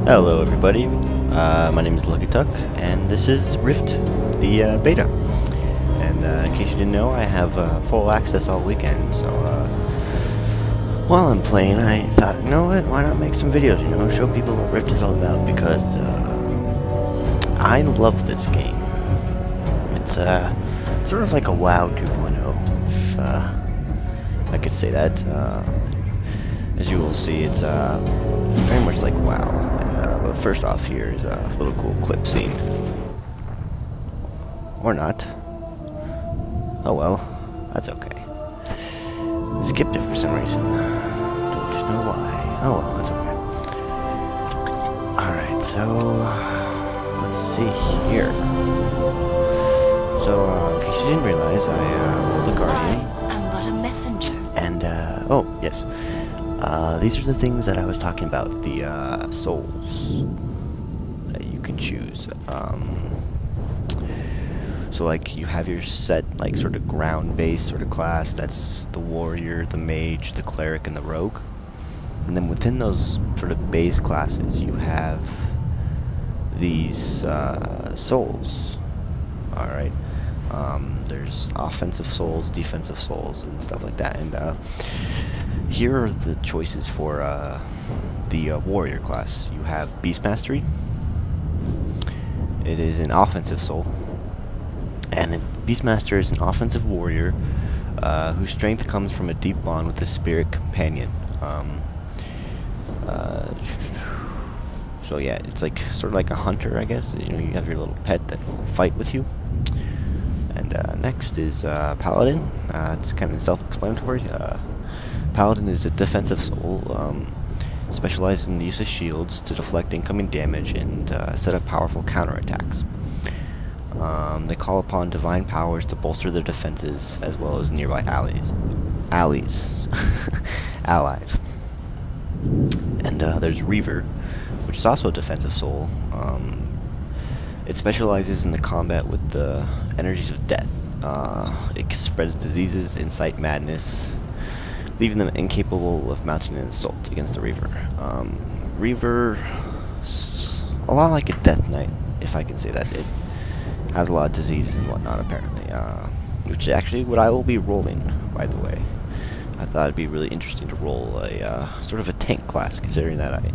Hello everybody, my name is Lucky Tuck, and this is Rift, the beta. And in case you didn't know, I have full access all weekend, so while I'm playing, I thought, you know what, why not make some videos, show people what Rift is all about, because I love this game. It's sort of like a WoW 2.0, if I could say that. As you will see, it's very much like WoW. But first off, here is a little cool clip scene. Or not. Oh well, that's okay. Skipped it for some reason. Don't know why. Oh well, that's okay. Alright, so let's see here. So, in case you didn't realize, I rolled a Guardian. I am but a messenger. And, oh, yes. These are the things that I was talking about, the souls that you can choose. So like you have your set, like sort of ground-based sort of class. That's the warrior, the mage, the cleric, and the rogue. And then within those sort of base classes, you have these souls. All right. There's offensive souls, defensive souls, and stuff like that. And here are the choices for the warrior class. You have Beast Mastery. It is an offensive soul. And Beastmaster is an offensive warrior whose strength comes from a deep bond with a spirit companion. So yeah, it's like sort of like a hunter, I guess. You have your little pet that will fight with you. And next is Paladin. It's kind of self-explanatory. Paladin is a defensive soul, specialized in the use of shields to deflect incoming damage and set up powerful counterattacks. They call upon divine powers to bolster their defenses, as well as nearby allies. And there's Reaver, which is also a defensive soul. It specializes in the combat with the energies of death. It spreads diseases, incite madness, leaving them incapable of mounting an assault against the Reaver. Reaver, a lot like a Death Knight, if I can say that. It has a lot of diseases and whatnot, apparently. Which is actually what I will be rolling, by the way. I thought it'd be really interesting to roll a sort of a tank class, considering that I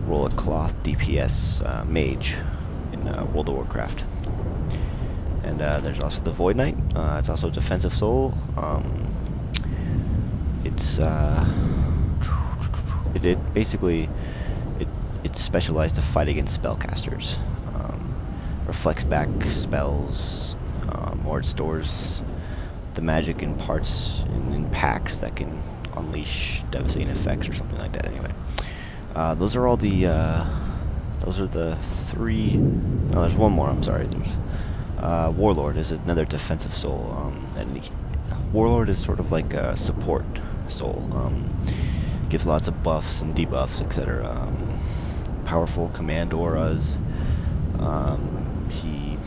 roll a cloth DPS mage in World of Warcraft. And there's also the Void Knight. It's also a defensive soul. It's specialized to fight against spellcasters. Reflects back spells, or it stores the magic in parts in packs that can unleash devastating effects or something like that. Anyway, those are the three. No, there's one more. I'm sorry. There's Warlord is another defensive soul. And Warlord is sort of like a support soul. Gives lots of buffs and debuffs, etc. Powerful command auras. He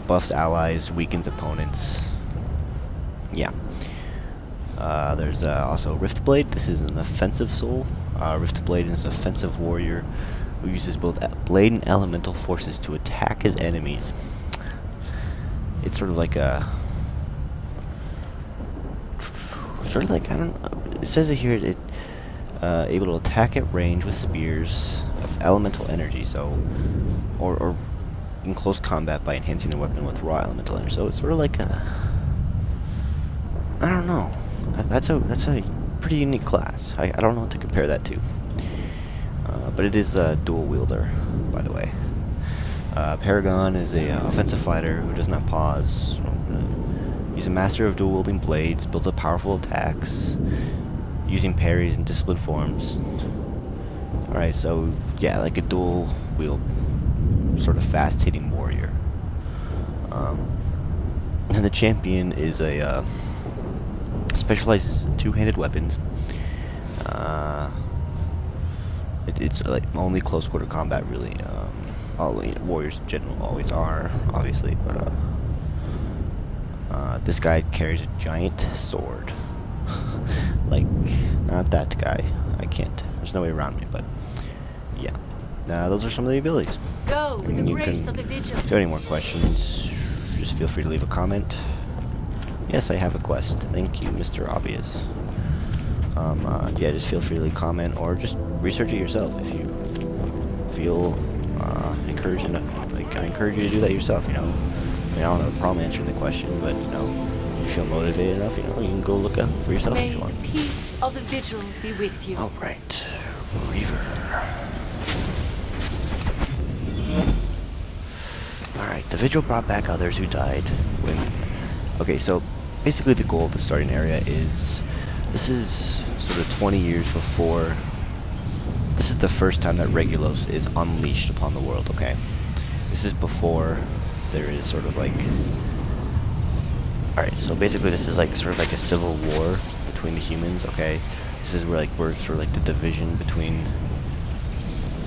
buffs allies, weakens opponents. Yeah. There's also Riftblade. This is an offensive soul. Riftblade is an offensive warrior who uses both blade and elemental forces to attack his enemies. It's sort of like I don't know. It says it here. It able to attack at range with spears of elemental energy. So, or in close combat by enhancing the weapon with raw elemental energy. So it's sort of like I don't know. That's a pretty unique class. I don't know what to compare that to. But it is a dual wielder, by the way. Paragon is a offensive fighter who does not pause. He's a master of dual wielding blades, builds up powerful attacks, using parries and disciplined forms. Alright, so yeah, like a dual wield, sort of fast-hitting warrior. And the champion is a specializes in two-handed weapons. It's like only close quarter combat, really. All warriors in general always are, obviously, but this guy carries a giant sword. Like, not that guy. I can't. There's no way around me, but yeah. those are some of the abilities. Go with the And you grace can, of the vigil. if you have any more questions, just feel free to leave a comment. Yes, I have a quest. Thank you, Mr. Obvious. Yeah, just feel free to leave a comment or just research it yourself if you feel encouraged enough. Like, I encourage you to do that yourself, you know. I mean, I don't have a problem answering the question, but, you know, if you feel motivated enough, you know, you can go look up for yourself if May you the want. peace of the vigil be with you. Alright, Reaver. Alright, the Vigil brought back others who died when... Okay, so basically the goal of the starting area is... This is sort of 20 years before... This is the first time that Regulus is unleashed upon the world, okay? This is before there is sort of like... Alright, so basically this is like sort of like a civil war between the humans, okay? This is where like we're sort of like the division between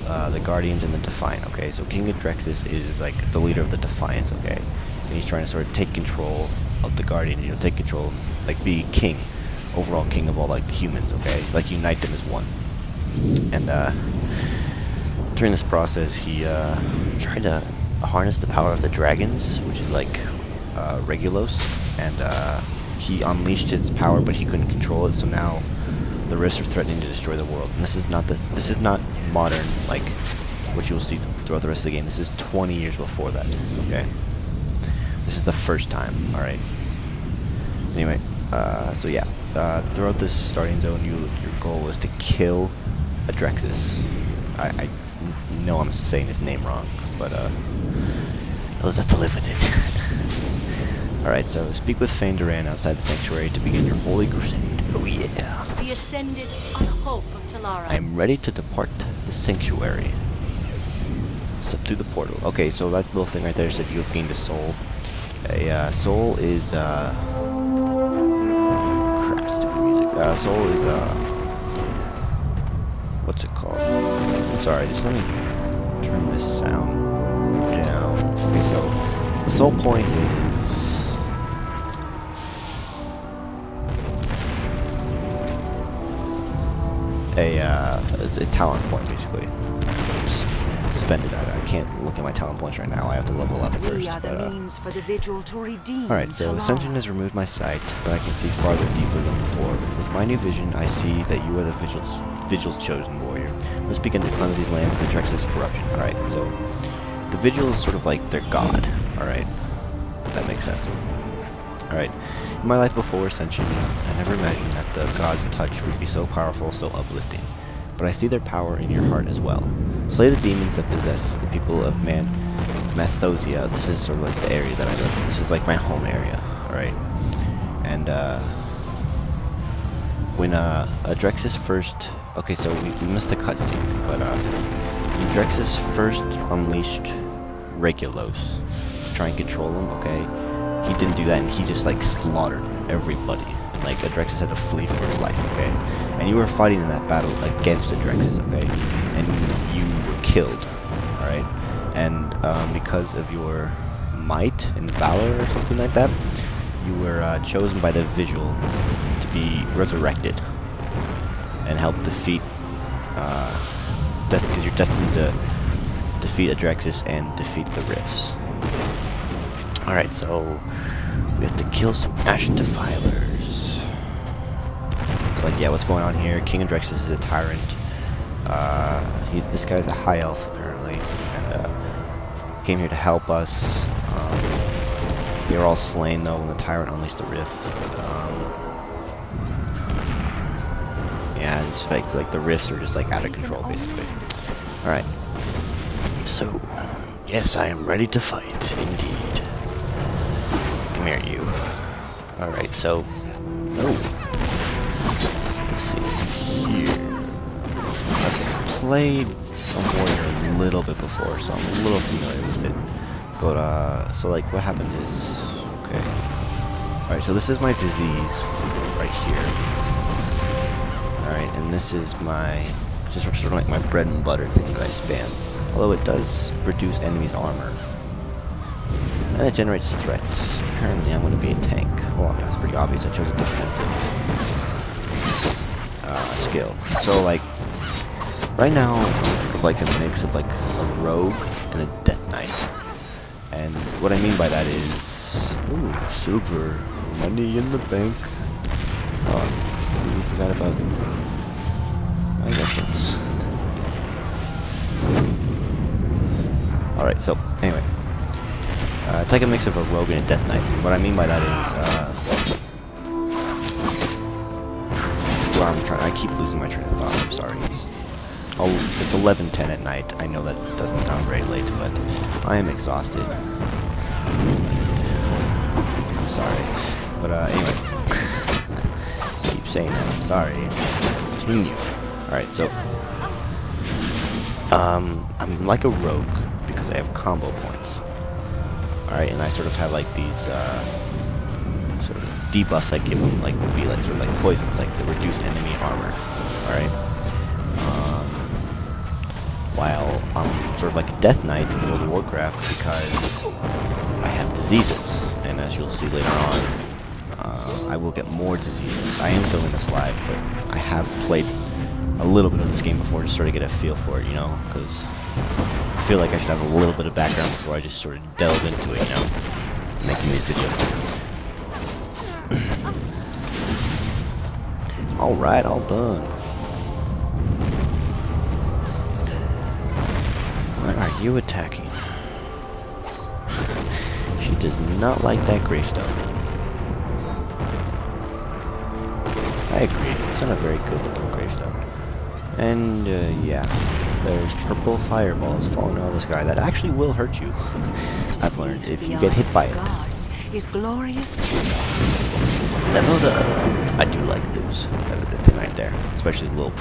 the Guardians and the Defiant, okay? So King Adrexis is like the leader of the Defiance, okay? And he's trying to sort of take control of the Guardians, you know, take control, like be king, overall king of all like the humans, okay? Like unite them as one. And during this process, he tried to harness the power of the dragons, which is like Regulus, and he unleashed its power, but he couldn't control it. So now the Rifts are threatening to destroy the world. And this is not modern, like what you'll see throughout the rest of the game. This is 20 years before that. Okay, this is the first time. All right. Anyway, so yeah, throughout this starting zone, your goal is to kill Adrexis. I know I'm saying his name wrong, but I'll just have to live with it. Alright, so speak with Fain Duran outside the sanctuary to begin your holy crusade. Oh yeah. The ascended are the hope of Talara. I am ready to depart the sanctuary. Step through the portal. Okay, so that little thing right there said you have gained a soul. A soul is crap, stupid music. Soul is what's it called? I'm sorry, just let me turn this sound down. Okay, so the soul point is it's a talent point basically. Just spend it. I can't look at my talent points right now. I have to level up first. We are the means for the vigil to redeem. Alright, so Ascension has removed my sight, but I can see farther deeper than before. With my new vision, I see that you are the Vigil's chosen warrior. Let's begin to cleanse these lands and address this corruption. Alright, so the Vigil is sort of like their god. Alright, that makes sense. Alright, in my life before Ascension, I never imagined that the god's touch would be so powerful, so uplifting. But I see their power in your heart as well. Slay the demons that possess the people of Mathosia. This is sort of like the area that I live in. This is like my home area, alright? And, when, Adrexis first... Okay, so we missed the cutscene, but, when Adrexis first unleashed Regulus to try and control him, okay? He didn't do that, and he just, like, slaughtered everybody. And, like, Adrexis had to flee for his life, okay? And you were fighting in that battle against Adrexis, okay? And you were killed, alright? And because of your might and valor or something like that, you were chosen by the Vigil to be resurrected and help defeat, because you're destined to defeat Adrexis and defeat the Rifts. Alright, so we have to kill some Ashen Defilers. So, like, yeah, what's going on here? King Adrexis is a tyrant. This guy's a high elf, apparently, and came here to help us. They were all slain, though, when the tyrant unleashed the rift. Yeah, it's like the rifts are just like out of control, basically. All right. So, yes, I am ready to fight, indeed. Come here, you. All right, so, let's see here. I've played a warrior a little bit before, so I'm a little familiar with it. But so like what happens is, okay. Alright, so this is my disease right here. Alright, and this is my, just sort of like my bread and butter thing that I spam. Although it does reduce enemies' armor. And it generates threats. Apparently I'm going to be a tank. Well, that's pretty obvious. I chose a defensive skill. So like, right now I'm sort of like a mix of like a rogue and a death knight. And what I mean by that is, ooh, silver, money in the bank. Oh, I completely forgot about my weapons. Alright, so anyway, it's like a mix of a rogue and a death knight. What I mean by that is, well, I keep losing my train of thought. I'm sorry. It's 11:10 at night. I know that doesn't sound very late, but I am exhausted. I'm sorry, but anyway, I keep saying that I'm sorry. Continue. All right, so I'm like a rogue because I have combo points. All right, and I sort of have like these sort of debuffs I give them, like would be like sort of like poisons, like the reduced enemy armor. All right. While I'm sort of like a death knight in World of Warcraft because I have diseases, and as you'll see later on, I will get more diseases. I am filming this live, but I have played a little bit of this game before to sort of get a feel for it, you know, because I feel like I should have a little bit of background before I just sort of delve into it, you know, making these videos. Alright, all done. Why are you attacking? She does not like that gravestone. I agree, it's not a very good looking gravestone. And yeah, there's purple fireballs falling out of the sky that actually will hurt you. I've learned if you get hit by it. Is glorious. Leveled up. I do like those. That thing right there, especially the little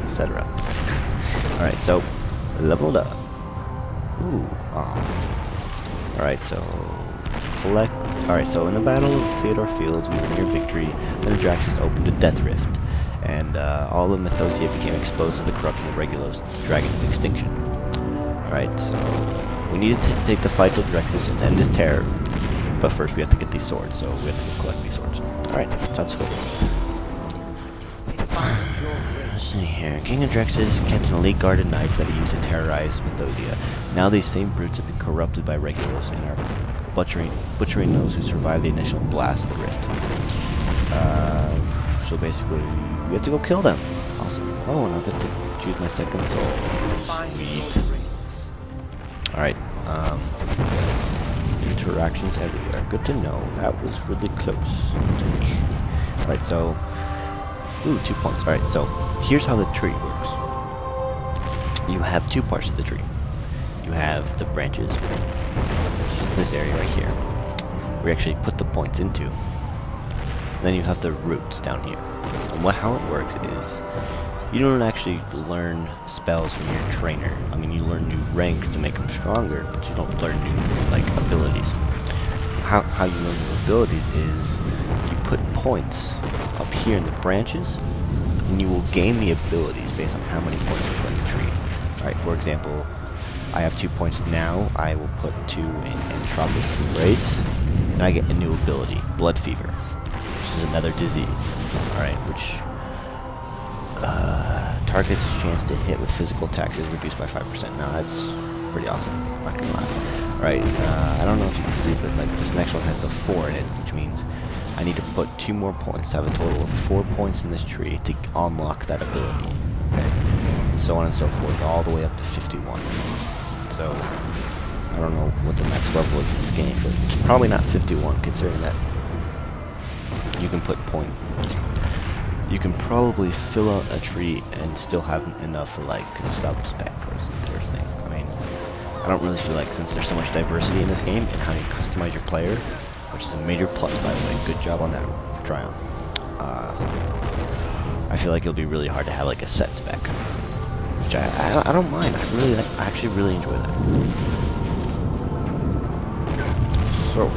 etc. All right, so leveled up. Ooh. Alright, so collect. Alright, so in the Battle of Theodore Fields, we were near victory. Then Adraxis opened a death rift, and all of Mythosia became exposed to the corruption of Regulus, Dragon's extinction. Alright, so we needed to take the fight to Adraxis and end his terror, but first we have to get these swords, so we have to go collect these swords. Alright, let's go. Let's see here. King Adraxis kept an elite guard of knights that he used to terrorize Mythosia. Now these same brutes have been corrupted by Regulus and are butchering those who survived the initial blast of the rift. So basically, we have to go kill them. Awesome. Oh, and I'll get to choose my second soul. Sweet. Alright, interactions everywhere. Good to know. That was really close to me. Alright, so... Ooh, 2 points. Alright, so here's how the tree works. You have 2 parts of the tree. You have the branches, which is this area right here, we actually put the points into. And then you have the roots down here. And how it works is, you don't actually learn spells from your trainer. I mean, you learn new ranks to make them stronger, but you don't learn new, like, abilities. How you learn new abilities is, you put points up here in the branches, and you will gain the abilities based on how many points you put in the tree. Alright, for example, I have 2 points now. I will put 2 in Entropic Embrace, and I get a new ability, Blood Fever, which is another disease. Alright, which target's chance to hit with physical attacks is reduced by 5%. Now that's pretty awesome, not gonna lie. Alright, I don't know if you can see, but like this next one has a 4 in it, which means I need to put 2 more points to have a total of 4 points in this tree to unlock that ability. Okay, and so on and so forth, all the way up to 51. So, I don't know what the max level is in this game, but it's probably not 51, considering that you can put you can probably fill out a tree and still have enough for like sub-spec or something. I mean, I don't really feel like, since there's so much diversity in this game and how you customize your player, which is a major plus, by the way, good job on that, Tryon. I feel like it'll be really hard to have like a set spec. Which I don't mind. I actually really enjoy that. So,